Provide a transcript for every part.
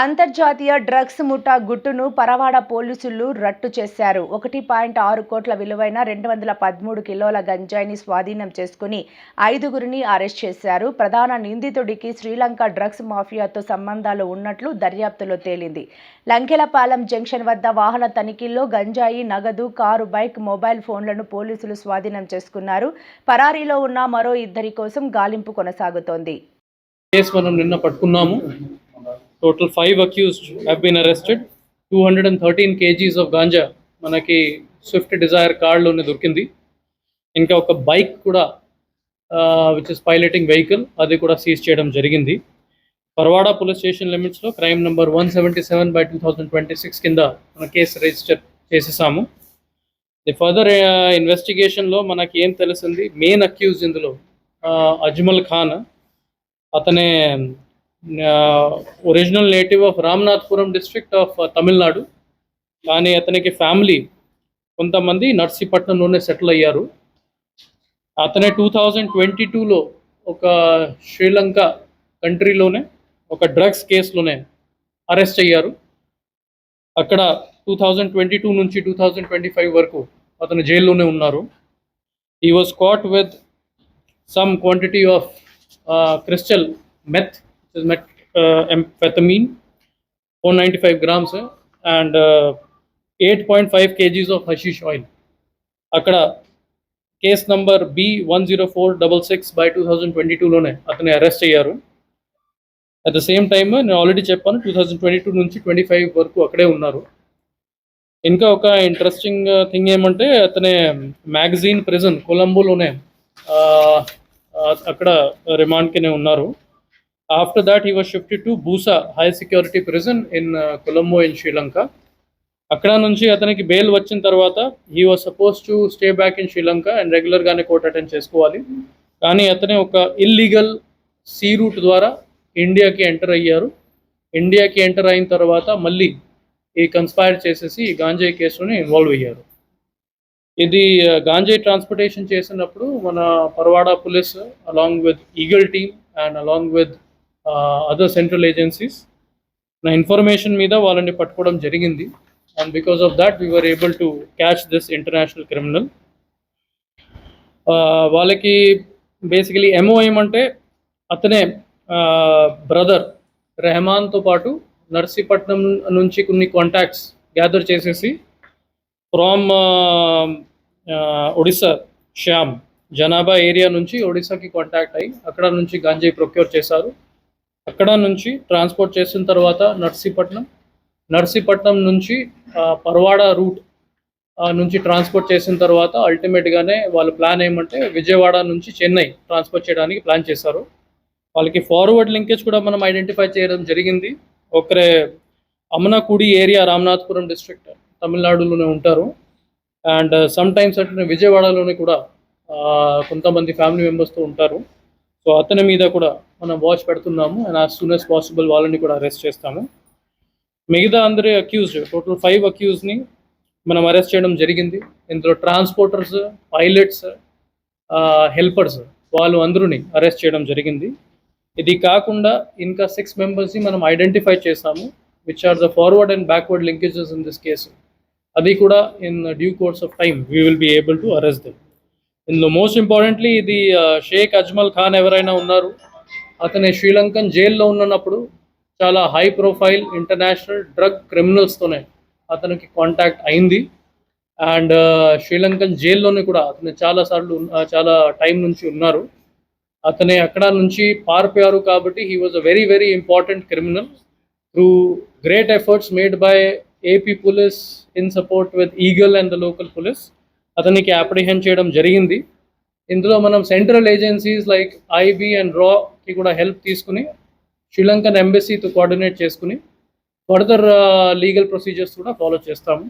అంతర్జాతీయ డ్రగ్స్ ముఠా గుట్టును పరవాడ పోలీసులు రట్టు చేశారు. 1.6 కోట్ల విలువైన 213 కిలోల గంజాయిని స్వాధీనం చేసుకుని 5గురిని అరెస్ట్ చేశారు. ప్రధాన నిందితుడికి శ్రీలంక డ్రగ్స్ మాఫియాతో సంబంధాలు ఉన్నట్లు దర్యాప్తులో తేలింది. లంకెలపాలెం జంక్షన్ వద్ద వాహన తనిఖీల్లో గంజాయి, నగదు, కారు, బైక్, మొబైల్ ఫోన్లను పోలీసులు స్వాధీనం చేసుకున్నారు. పరారీలో ఉన్న మరో 2 కోసం గాలింపు కొనసాగుతోంది. Total 5 accused have been arrested. 213 kgs of ganja మనకి స్విఫ్ట్ డిజైర్ కార్లోనే దొరికింది. ఇంకా ఒక బైక్ కూడా విచ్ ఇస్ పైలటింగ్ వెహికల్ అది కూడా సీజ్ చేయడం జరిగింది. పరవాడ పోలీస్ స్టేషన్ లిమిట్స్లో క్రైమ్ నెంబర్ 177/2026 కింద మన కేసు రిజిస్టర్ చేసేసాము. ది ఫర్దర్ ఇన్వెస్టిగేషన్లో మనకి ఏం తెలిసింది, మెయిన్ అక్యూజ్ ఇందులో అజ్మల్ ఖాన్. అతనే original native of Ramanathapuram district of Tamil Nadu. కానీ అతనికి ఫ్యామిలీ కొంతమంది నర్సీపట్నంలోనే సెటిల్ అయ్యారు. అతనే 2022లో ఒక శ్రీలంక కంట్రీలోనే ఒక డ్రగ్స్ కేసులోనే అరెస్ట్ అయ్యారు. అక్కడ 2022 నుంచి 2025 వరకు అతను జైల్లోనే ఉన్నారు. He was caught with some quantity of crystal meth, amphetamine, 495 grams and 8.5 kgs of hashish oil. అక్కడ కేస్ నంబర్ B10466/2022లోనే అతన్ని అరెస్ట్ అయ్యారు. అట్ ద సేమ్ టైమ్ నేను ఆల్రెడీ చెప్పాను 2022 నుంచి 25 వరకు అక్కడే ఉన్నారు. ఇంకా ఒక ఇంట్రెస్టింగ్ థింగ్ ఏమంటే అతనే మ్యాగజైన్ ప్రిజన్ కొలంబోలోనే అక్కడ రిమాండ్కినే ఉన్నారు. After that, he was shifted to Busa High Security Prison in Colombo in Sri Lanka. అక్కడ నుంచి అతనికి బెయిల్ వచ్చిన తర్వాత he was suppose to stay back in Sri Lanka and రెగ్యులర్గానే కోర్ట్ అటెండ్ చేసుకోవాలి. కానీ అతనే ఒక ఇల్లీగల్ సీ రూట్ ద్వారా ఇండియాకి ఎంటర్ అయ్యారు. ఇండియాకి ఎంటర్ అయిన తర్వాత మళ్ళీ ఈ కన్స్పైర్ చేసేసి ఈ గాంజాయి కేసుని ఇన్వాల్వ్ అయ్యారు. ఇది గాంజాయి ట్రాన్స్పోర్టేషన్ చేసినప్పుడు మన Paravada police along with eagle team and along with other central agencies నా ఇన్ఫర్మేషన్ మీద వాళ్ళని పట్టుకోవడం జరిగింది. And because of that we were able to catch this international criminal. వాళ్ళకి బేసికలీ ఎంఓ ఏమంటే అతనే బ్రదర్ రెహమాన్తో పాటు నర్సీపట్నం నుంచి కొన్ని కాంటాక్ట్స్ గ్యాదర్ చేసేసి ఫ్రామ్ ఒడిస్సా శ్యామ్ జనాభా ఏరియా నుంచి ఒడిస్సాకి కాంటాక్ట్ అయ్యి అక్కడ నుంచి గాంజాయి ప్రొక్యూర్ చేశారు. అక్కడ నుంచి ట్రాన్స్పోర్ట్ చేసిన తర్వాత నర్సీపట్నం నుంచి పరవాడ రూట్ నుంచి ట్రాన్స్పోర్ట్ చేసిన తర్వాత అల్టిమేట్గానే వాళ్ళ ప్లాన్ ఏమంటే విజయవాడ నుంచి చెన్నై ట్రాన్స్పోర్ట్ చేయడానికి ప్లాన్ చేశారు. వాళ్ళకి ఫార్వర్డ్ లింకేజ్ కూడా మనం ఐడెంటిఫై చేయడం జరిగింది. ఒకరే అమనకుడి ఏరియా రామనాథపురం డిస్ట్రిక్ట్ తమిళనాడులోనే ఉంటారు. అండ్ సమ్ టైమ్స్ అంటే విజయవాడలోనే కూడా కొంతమంది ఫ్యామిలీ మెంబర్స్తో ఉంటారు. సో అతని మీద కూడా మనం వాచ్ పెడుతున్నాము and as soon as possible వాళ్ళని కూడా అరెస్ట్ చేస్తాము. మిగతా అందరి అక్యూజ్డ్ టోటల్ 5 అక్యూజ్ని మనం అరెస్ట్ చేయడం జరిగింది. ఇందులో ట్రాన్స్పోర్టర్స్, పైలట్స్, హెల్పర్స్ వాళ్ళు అందరూని అరెస్ట్ చేయడం జరిగింది. ఇది కాకుండా ఇంకా 6 మెంబర్స్ని మనం ఐడెంటిఫై చేసాము which are the forward and backward linkages in this case. అది కూడా in due course of time we will be able to arrest them. ఇందులో మోస్ట్ ఇంపార్టెంట్లీ ఇది షేక్ అజ్మల్ ఖాన్ ఎవరైనా ఉన్నారు, అతని శ్రీలంకన్ జైల్లో ఉన్నప్పుడు చాలా హై ప్రొఫైల్ ఇంటర్నేషనల్ డ్రగ్ క్రిమినల్స్తోనే అతనికి కాంటాక్ట్ అయింది. అండ్ శ్రీలంకన్ జైల్లోనే కూడా అతను చాలా టైం నుంచి ఉన్నారు. అతనే అక్కడ నుంచి పారిపోయారు కాబట్టి he was a very very important criminal. Through great efforts made by AP police in support with Eagle and the local police అతనికి అప్రిహెండ్ చేయడం జరిగింది. ఇందులో మనం central agencies like IB and రాకి కూడా హెల్ప్ తీసుకుని శ్రీలంకన్ ఎంబసీతో కోఆర్డినేట్ చేసుకుని ఫర్దర్ లీగల్ ప్రొసీజర్స్ కూడా ఫాలో చేస్తాము.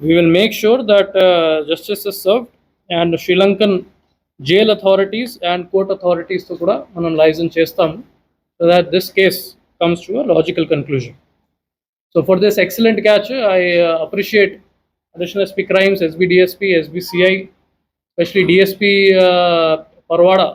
We will make sure that justice is served and Sri Lankan jail authorities and court అథారిటీస్తో కూడా మనం లైజన్ చేస్తాము so that this case comes to a logical conclusion. So for this excellent catch I appreciate Additional SP Crimes, SB DSP, SB CI, especially DSP Parwada